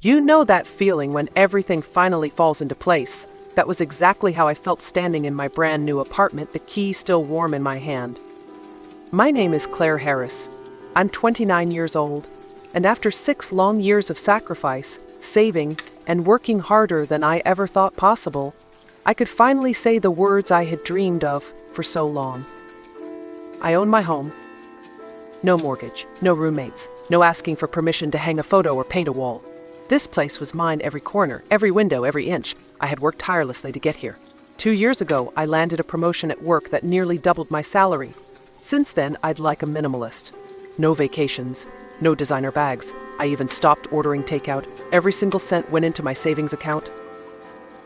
You know that feeling when everything finally falls into place. That was exactly how I felt standing in my brand new apartment, the key still warm in my hand. My name is Claire Harris. I'm 29 years old, and after 6 long years of sacrifice, saving, and working harder than I ever thought possible, I could finally say the words I had dreamed of for so long. I own my home. No mortgage, no roommates, no asking for permission to hang a photo or paint a wall. This place was mine, every corner, every window, every inch. I had worked tirelessly to get here. 2 years ago, I landed a promotion at work that nearly doubled my salary. Since then, I'd like a minimalist. No vacations, no designer bags. I even stopped ordering takeout. Every single cent went into my savings account.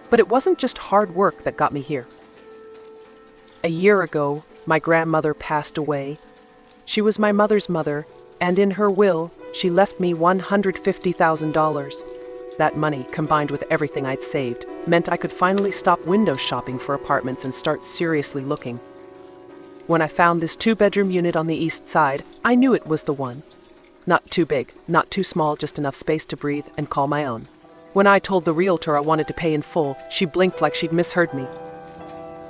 But it wasn't just hard work that got me here. A year ago, my grandmother passed away. She was my mother's mother, and in her will, she left me $150,000. That money, combined with everything I'd saved, meant I could finally stop window shopping for apartments and start seriously looking. When I found this 2-bedroom unit on the east side, I knew it was the one. Not too big, not too small, just enough space to breathe and call my own. When I told the realtor I wanted to pay in full, she blinked like she'd misheard me.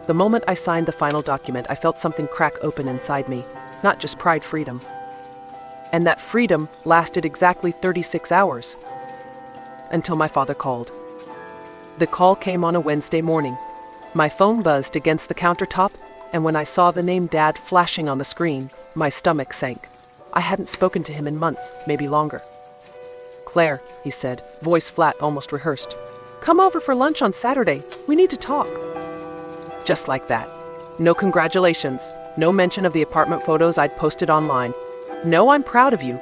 The moment I signed the final document, I felt something crack open inside me. Not just pride, freedom. And that freedom lasted exactly 36 hours. Until my father called. The call came on a Wednesday morning. My phone buzzed against the countertop, and when I saw the name Dad flashing on the screen, my stomach sank. I hadn't spoken to him in months, maybe longer. "Claire," he said, voice flat, almost rehearsed. "Come over for lunch on Saturday. We need to talk." Just like that. No congratulations. No mention of the apartment photos I'd posted online. No, I'm proud of you.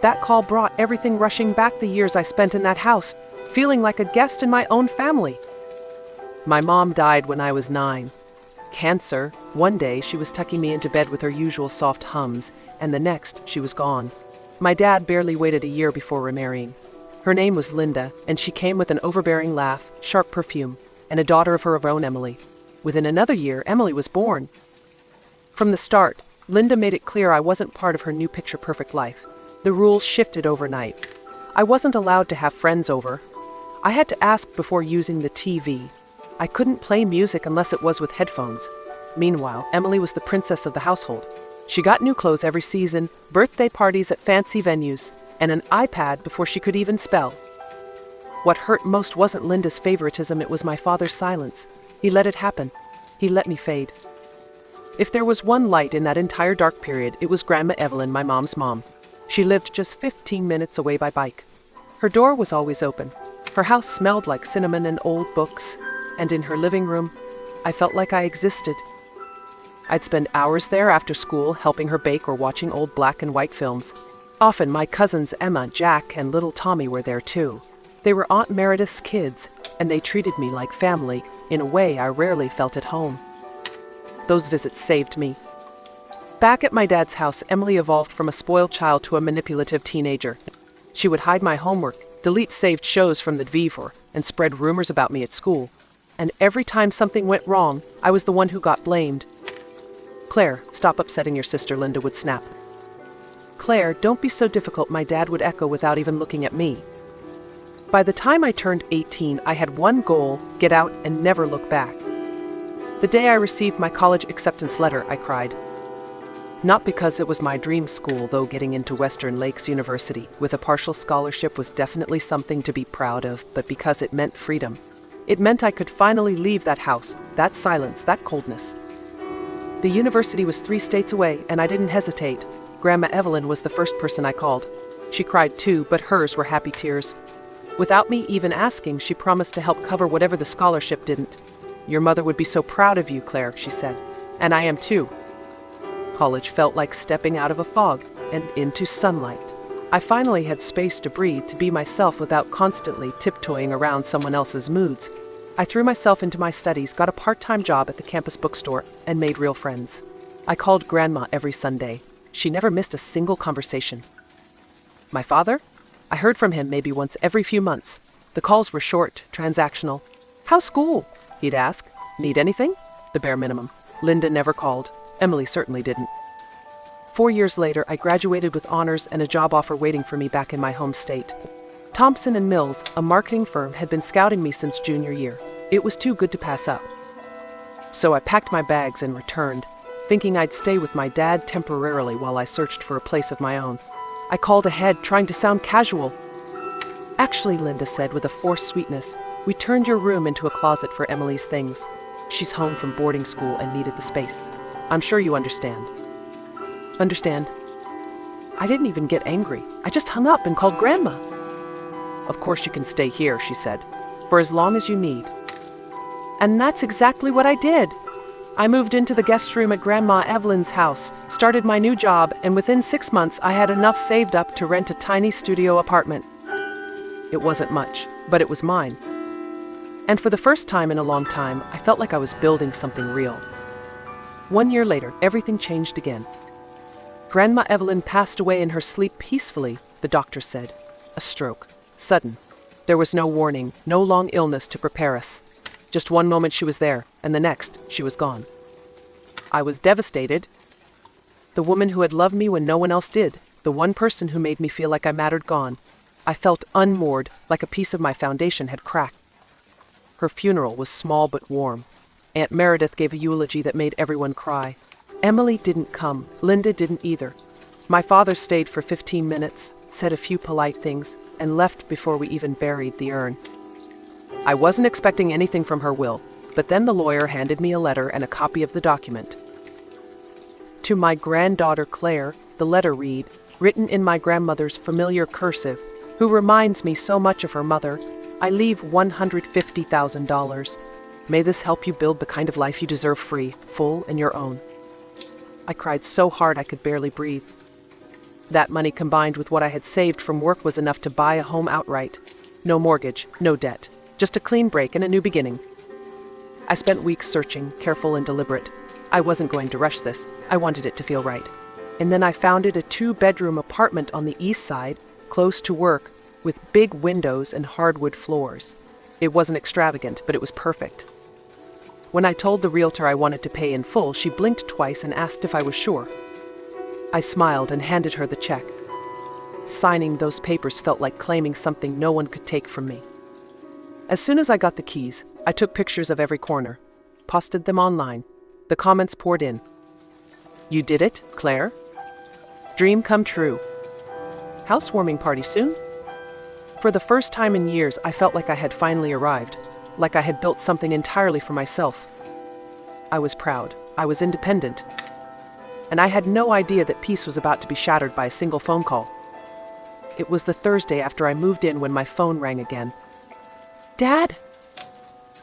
That call brought everything rushing back, the years I spent in that house, feeling like a guest in my own family. My mom died when I was 9. Cancer. One day she was tucking me into bed with her usual soft hums, and the next she was gone. My dad barely waited a year before remarrying. Her name was Linda, and she came with an overbearing laugh, sharp perfume, and a daughter of her own, Emily. Within another year, Emily was born. From the start, Linda made it clear I wasn't part of her new picture-perfect life. The rules shifted overnight. I wasn't allowed to have friends over. I had to ask before using the TV. I couldn't play music unless it was with headphones. Meanwhile, Emily was the princess of the household. She got new clothes every season, birthday parties at fancy venues, and an iPad before she could even spell. What hurt most wasn't Linda's favoritism, it was my father's silence. He let it happen. He let me fade. If there was one light in that entire dark period, it was Grandma Evelyn, my mom's mom. She lived just 15 minutes away by bike. Her door was always open. Her house smelled like cinnamon and old books, and in her living room, I felt like I existed. I'd spend hours there after school helping her bake or watching old black and white films. Often my cousins Emma, Jack, and little Tommy were there too. They were Aunt Meredith's kids, and they treated me like family in a way I rarely felt at home. Those visits saved me. Back at my dad's house, Emily evolved from a spoiled child to a manipulative teenager. She would hide my homework, delete saved shows from the DVR, and spread rumors about me at school. And every time something went wrong, I was the one who got blamed. "Claire, stop upsetting your sister," Linda would snap. "Claire, don't be so difficult," my dad would echo without even looking at me. By the time I turned 18, I had one goal: get out and never look back. The day I received my college acceptance letter, I cried. Not because it was my dream school, though getting into Western Lakes University with a partial scholarship was definitely something to be proud of, but because it meant freedom. It meant I could finally leave that house, that silence, that coldness. The university was 3 states away, and I didn't hesitate. Grandma Evelyn was the first person I called. She cried too, but hers were happy tears. Without me even asking, she promised to help cover whatever the scholarship didn't. "Your mother would be so proud of you, Claire," she said. "And I am too." College felt like stepping out of a fog and into sunlight. I finally had space to breathe, to be myself without constantly tiptoeing around someone else's moods. I threw myself into my studies, got a part-time job at the campus bookstore, and made real friends. I called Grandma every Sunday. She never missed a single conversation. My father? I heard from him maybe once every few months. The calls were short, transactional. "How's school?" he'd ask. "Need anything?" The bare minimum. Linda never called. Emily certainly didn't. 4 years later, I graduated with honors and a job offer waiting for me back in my home state. Thompson and Mills, a marketing firm, had been scouting me since junior year. It was too good to pass up. So I packed my bags and returned, thinking I'd stay with my dad temporarily while I searched for a place of my own. I called ahead, trying to sound casual. "Actually," Linda said with a forced sweetness, "we turned your room into a closet for Emily's things. She's home from boarding school and needed the space. I'm sure you understand." Understand? I didn't even get angry. I just hung up and called Grandma. "Of course you can stay here," she said, "for as long as you need." And that's exactly what I did. I moved into the guest room at Grandma Evelyn's house, started my new job, and within 6 months I had enough saved up to rent a tiny studio apartment. It wasn't much, but it was mine. And for the first time in a long time, I felt like I was building something real. 1 year later, everything changed again. Grandma Evelyn passed away in her sleep peacefully, the doctor said. A stroke. Sudden. There was no warning, no long illness to prepare us. Just one moment she was there, and the next, she was gone. I was devastated. The woman who had loved me when no one else did, the one person who made me feel like I mattered, gone. I felt unmoored, like a piece of my foundation had cracked. Her funeral was small but warm. Aunt Meredith gave a eulogy that made everyone cry. Emily didn't come. Linda didn't either. My father stayed for 15 minutes, said a few polite things, and left before we even buried the urn. I wasn't expecting anything from her will, but then the lawyer handed me a letter and a copy of the document. To my granddaughter Claire, the letter read, written in my grandmother's familiar cursive, who reminds me so much of her mother, I leave $150,000. May this help you build the kind of life you deserve, free, full, and your own. I cried so hard I could barely breathe. That money combined with what I had saved from work was enough to buy a home outright. No mortgage, no debt, just a clean break and a new beginning. I spent weeks searching, careful and deliberate. I wasn't going to rush this. I wanted it to feel right. And then I found it a 2-bedroom apartment on the east side, close to work, with big windows and hardwood floors. It wasn't extravagant, but it was perfect. When I told the realtor I wanted to pay in full, she blinked twice and asked if I was sure. I smiled and handed her the check. Signing those papers felt like claiming something no one could take from me. As soon as I got the keys, I took pictures of every corner, posted them online. The comments poured in. "You did it, Claire? Dream come true. Housewarming party soon?" For the first time in years, I felt like I had finally arrived, like I had built something entirely for myself. I was proud. I was independent. And I had no idea that peace was about to be shattered by a single phone call. It was the Thursday after I moved in when my phone rang again. "Dad?"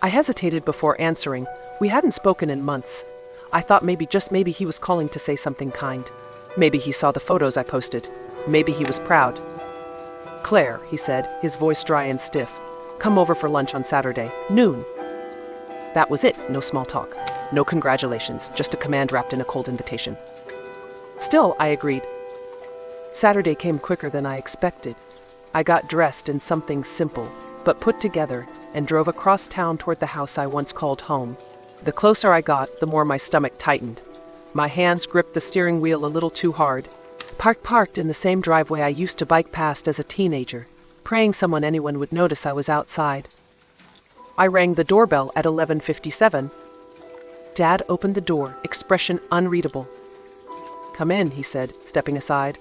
I hesitated before answering. We hadn't spoken in months. I thought maybe, just maybe, he was calling to say something kind. Maybe he saw the photos I posted. Maybe he was proud. "Claire," he said, his voice dry and stiff. "Come over for lunch on Saturday, noon." That was it. No small talk. No congratulations, just a command wrapped in a cold invitation. Still, I agreed. Saturday came quicker than I expected. I got dressed in something simple, but put together, and drove across town toward the house I once called home. The closer I got, the more my stomach tightened. My hands gripped the steering wheel a little too hard. Parked in the same driveway I used to bike past as a teenager, praying anyone would notice I was outside. I rang the doorbell at 11:57. Dad opened the door, expression unreadable. "Come in," he said, stepping aside.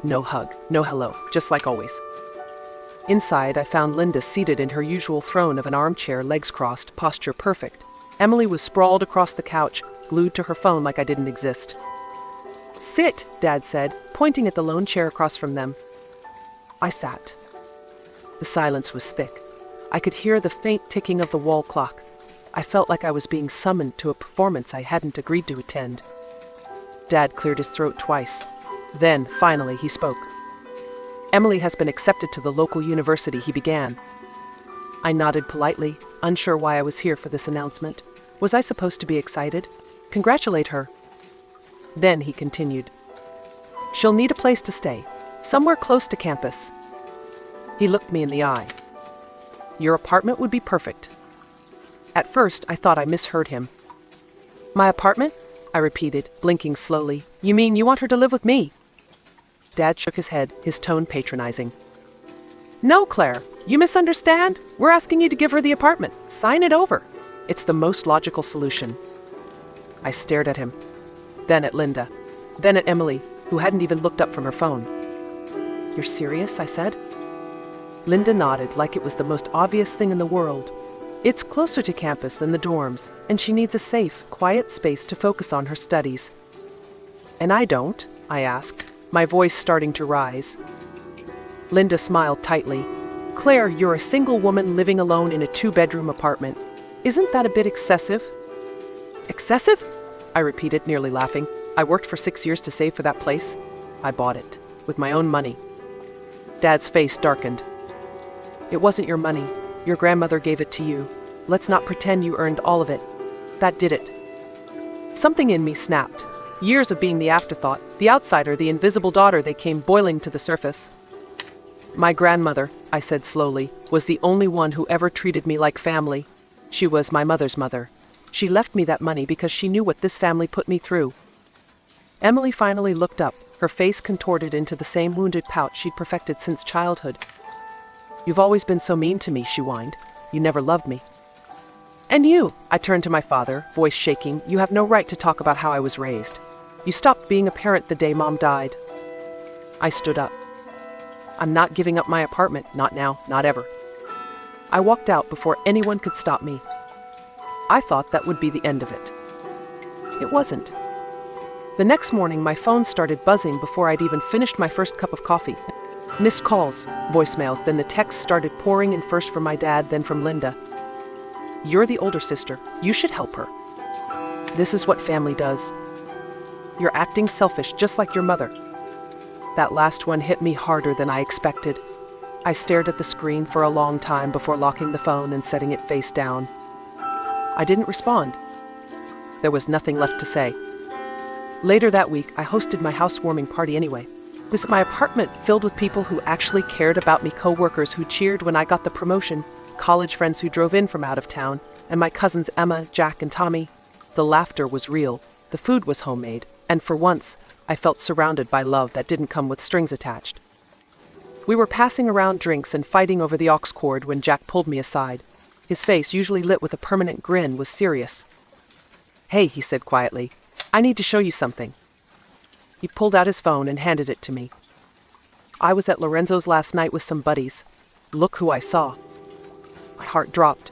No hug, no hello, just like always. Inside, I found Linda seated in her usual throne of an armchair, legs crossed, posture perfect. Emily was sprawled across the couch, glued to her phone like I didn't exist. "Sit," Dad said, pointing at the lone chair across from them. I sat. The silence was thick. I could hear the faint ticking of the wall clock. I felt like I was being summoned to a performance I hadn't agreed to attend. Dad cleared his throat twice. Then, finally, he spoke. "Emily has been accepted to the local university," he began. I nodded politely, unsure why I was here for this announcement. Was I supposed to be excited? Congratulate her? Then he continued. "She'll need a place to stay, somewhere close to campus." He looked me in the eye. "Your apartment would be perfect." At first, I thought I misheard him. "My apartment?" I repeated, blinking slowly. "You mean you want her to live with me?" Dad shook his head, his tone patronizing. No, Claire, you misunderstand. We're asking you to give her the apartment. Sign it over. It's the most logical solution. I stared at him, then at Linda, then at Emily, who hadn't even looked up from her phone. You're serious? I said. Linda nodded like it was the most obvious thing in the world. It's closer to campus than the dorms, and she needs a safe, quiet space to focus on her studies. And I don't? I asked, my voice starting to rise. Linda smiled tightly. Claire, you're a single woman living alone in a 2-bedroom apartment. Isn't that a bit excessive? Excessive? I repeated, nearly laughing. I worked for 6 years to save for that place. I bought it, with my own money. Dad's face darkened. It wasn't your money. Your grandmother gave it to you. Let's not pretend you earned all of it. That did it. Something in me snapped. Years of being the afterthought, the outsider, the invisible daughter, they came boiling to the surface. My grandmother, I said slowly, was the only one who ever treated me like family. She was my mother's mother. She left me that money because she knew what this family put me through. Emily finally looked up, her face contorted into the same wounded pout she'd perfected since childhood. You've always been so mean to me, she whined. You never loved me. And you, I turned to my father, voice shaking, you have no right to talk about how I was raised. You stopped being a parent the day Mom died. I stood up. I'm not giving up my apartment, not now, not ever. I walked out before anyone could stop me. I thought that would be the end of it. It wasn't. The next morning, my phone started buzzing before I'd even finished my first cup of coffee. Missed calls, voicemails, then the texts started pouring in, first from my dad, then from Linda. You're the older sister. You should help her. This is what family does. You're acting selfish, just like your mother. That last one hit me harder than I expected. I stared at the screen for a long time before locking the phone and setting it face down. I didn't respond. There was nothing left to say. Later that week, I hosted my housewarming party anyway. It was my apartment filled with people who actually cared about me, co-workers who cheered when I got the promotion, college friends who drove in from out of town, and my cousins Emma, Jack, and Tommy. The laughter was real, the food was homemade, and for once, I felt surrounded by love that didn't come with strings attached. We were passing around drinks and fighting over the aux cord when Jack pulled me aside. His face, usually lit with a permanent grin, was serious. Hey, he said quietly, I need to show you something. He pulled out his phone and handed it to me. I was at Lorenzo's last night with some buddies. Look who I saw. My heart dropped.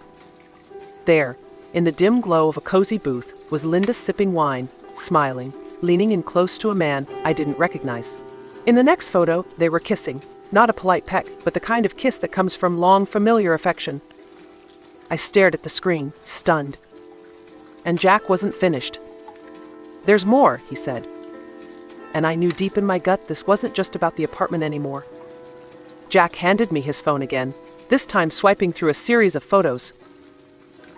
There, in the dim glow of a cozy booth, was Linda sipping wine, smiling, leaning in close to a man I didn't recognize. In the next photo, they were kissing, not a polite peck, but the kind of kiss that comes from long, familiar affection. I stared at the screen, stunned. And Jack wasn't finished. There's more, he said. And I knew deep in my gut this wasn't just about the apartment anymore. Jack handed me his phone again, this time swiping through a series of photos.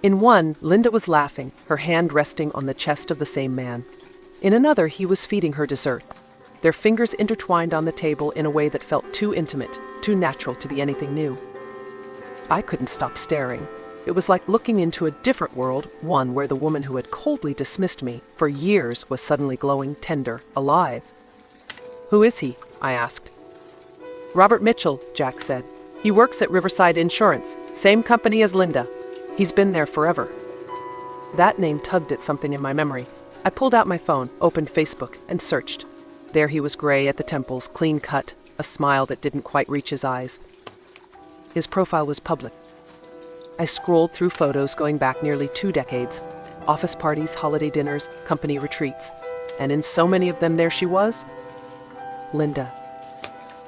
In one, Linda was laughing, her hand resting on the chest of the same man. In another, he was feeding her dessert. Their fingers intertwined on the table in a way that felt too intimate, too natural to be anything new. I couldn't stop staring. It was like looking into a different world, one where the woman who had coldly dismissed me for years was suddenly glowing, tender, alive. Who is he? I asked. Robert Mitchell, Jack said. He works at Riverside Insurance, same company as Linda. He's been there forever. That name tugged at something in my memory. I pulled out my phone, opened Facebook, and searched. There he was, gray at the temples, clean cut, a smile that didn't quite reach his eyes. His profile was public. I scrolled through photos going back nearly 2 decades, office parties, holiday dinners, company retreats, and in so many of them there she was, Linda.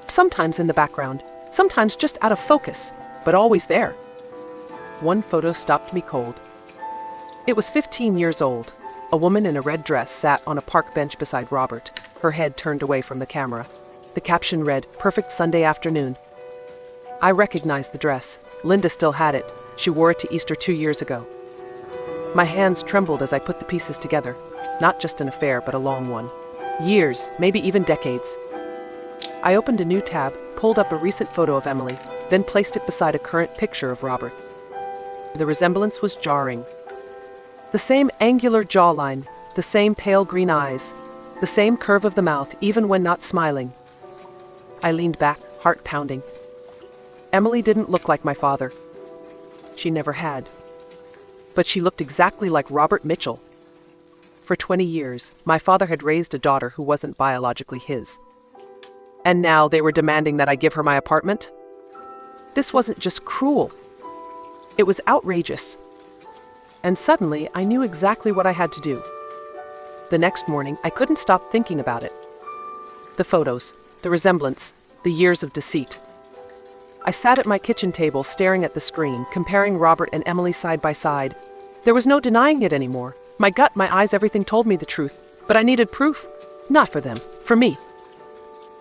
Sometimes in the background, sometimes just out of focus, but always there. One photo stopped me cold. It was 15 years old. A woman in a red dress sat on a park bench beside Robert, her head turned away from the camera. The caption read, "Perfect Sunday afternoon." I recognized the dress. Linda still had it. She wore it to Easter 2 years ago. My hands trembled as I put the pieces together. Not just an affair, but a long one. Years, maybe even decades. I opened a new tab, pulled up a recent photo of Emily, then placed it beside a current picture of Robert. The resemblance was jarring. The same angular jawline, the same pale green eyes, the same curve of the mouth even when not smiling. I leaned back, heart pounding. Emily didn't look like my father. She never had. But she looked exactly like Robert Mitchell. For 20 years, my father had raised a daughter who wasn't biologically his. And now they were demanding that I give her my apartment? This wasn't just cruel. It was outrageous. And suddenly, I knew exactly what I had to do. The next morning, I couldn't stop thinking about it. The photos, the resemblance, the years of deceit. I sat at my kitchen table staring at the screen, comparing Robert and Emily side by side. There was no denying it anymore. My gut, my eyes, everything told me the truth. But I needed proof. Not for them, for me.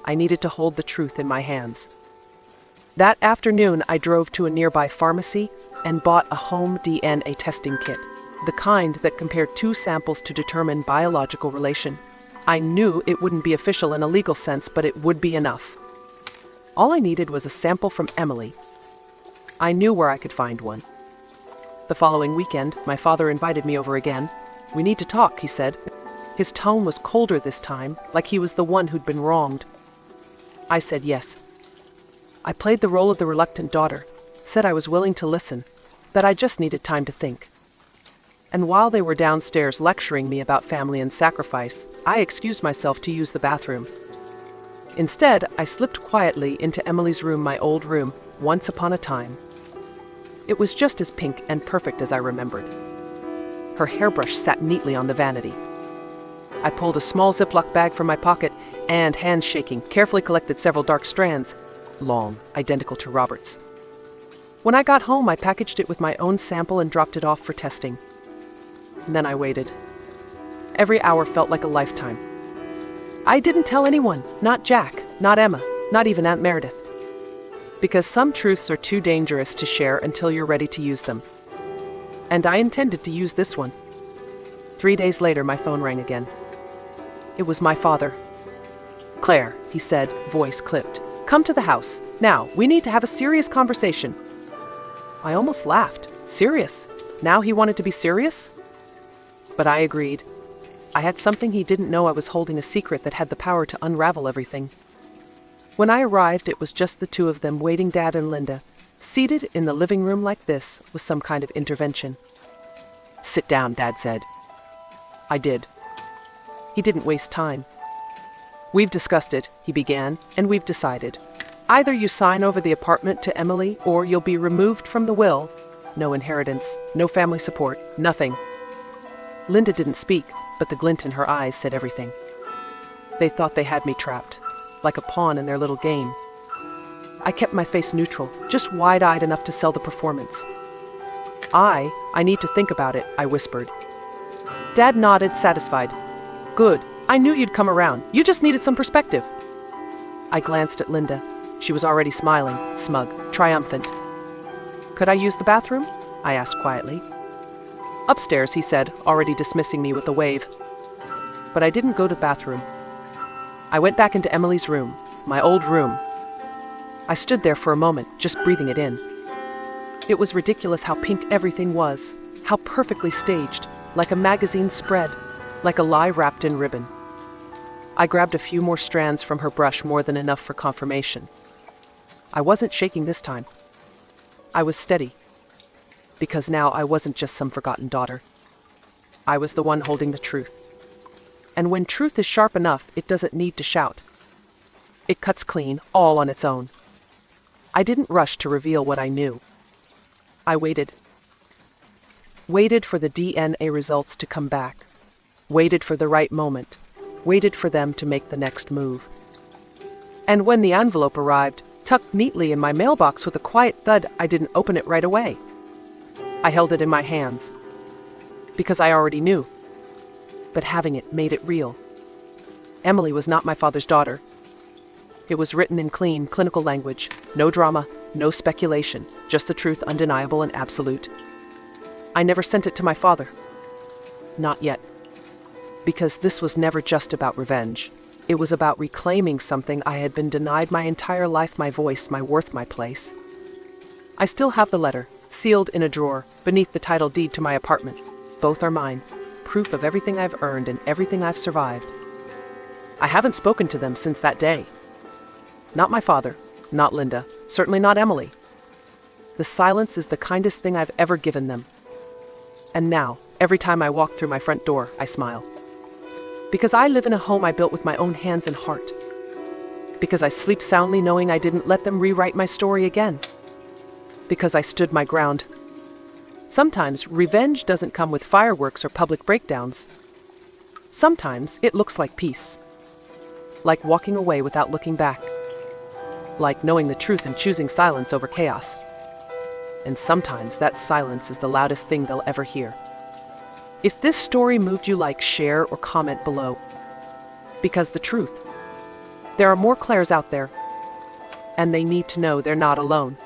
I needed to hold the truth in my hands. That afternoon, I drove to a nearby pharmacy and bought a home DNA testing kit, the kind that compared 2 samples to determine biological relation. I knew it wouldn't be official in a legal sense, but it would be enough. All I needed was a sample from Emily. I knew where I could find one. The following weekend, my father invited me over again. "We need to talk," he said. His tone was colder this time, like he was the one who'd been wronged. I said yes. I played the role of the reluctant daughter, said I was willing to listen, that I just needed time to think. And while they were downstairs lecturing me about family and sacrifice, I excused myself to use the bathroom. Instead, I slipped quietly into Emily's room, my old room, once upon a time. It was just as pink and perfect as I remembered. Her hairbrush sat neatly on the vanity. I pulled a small Ziploc bag from my pocket and, hands shaking, carefully collected several dark strands, long, identical to Robert's. When I got home, I packaged it with my own sample and dropped it off for testing. And then I waited. Every hour felt like a lifetime. I didn't tell anyone, not Jack, not Emma, not even Aunt Meredith. Because some truths are too dangerous to share until you're ready to use them. And I intended to use this one. 3 days later, my phone rang again. It was my father. "Claire," he said, voice clipped. "Come to the house. Now, we need to have a serious conversation." I almost laughed. Serious? Now he wanted to be serious? But I agreed. I had something he didn't know. I was holding a secret that had the power to unravel everything. When I arrived, it was just the 2 of them waiting, Dad and Linda. Seated in the living room like this was some kind of intervention. "Sit down," Dad said. I did. He didn't waste time. "We've discussed it," he began, "and we've decided. Either you sign over the apartment to Emily, or you'll be removed from the will. No inheritance, no family support, nothing." Linda didn't speak, but the glint in her eyes said everything. They thought they had me trapped, like a pawn in their little game. I kept my face neutral, just wide-eyed enough to sell the performance. I need to think about it," I whispered. Dad nodded, satisfied. "Good. I knew you'd come around. You just needed some perspective." I glanced at Linda. She was already smiling, smug, triumphant. "Could I use the bathroom?" I asked quietly. "Upstairs," he said, already dismissing me with a wave. But I didn't go to the bathroom. I went back into Emily's room, my old room. I stood there for a moment, just breathing it in. It was ridiculous how pink everything was, how perfectly staged, like a magazine spread, like a lie wrapped in ribbon. I grabbed a few more strands from her brush, more than enough for confirmation. I wasn't shaking this time. I was steady. Because now I wasn't just some forgotten daughter. I was the one holding the truth. And when truth is sharp enough, it doesn't need to shout. It cuts clean, all on its own. I didn't rush to reveal what I knew. I waited. Waited for the DNA results to come back. Waited for the right moment. Waited for them to make the next move. And when the envelope arrived, tucked neatly in my mailbox with a quiet thud, I didn't open it right away. I held it in my hands. Because I already knew. But having it made it real. Emily was not my father's daughter. It was written in clean, clinical language. No drama, no speculation, just the truth, undeniable and absolute. I never sent it to my father. Not yet. Because this was never just about revenge. It was about reclaiming something I had been denied my entire life, my voice, my worth, my place. I still have the letter, sealed in a drawer, beneath the title deed to my apartment. Both are mine, proof of everything I've earned and everything I've survived. I haven't spoken to them since that day. Not my father, not Linda, Certainly not Emily. The silence is the kindest thing I've ever given them. And now, every time I walk through my front door, I smile. Because I live in a home I built with my own hands and heart. Because I sleep soundly knowing I didn't let them rewrite my story again. Because I stood my ground. Sometimes revenge doesn't come with fireworks or public breakdowns. Sometimes it looks like peace. Like walking away without looking back. Like knowing the truth and choosing silence over chaos. And sometimes that silence is the loudest thing they'll ever hear. If this story moved you, like, share, or comment below. Because the truth, there are more Claires out there, and they need to know they're not alone.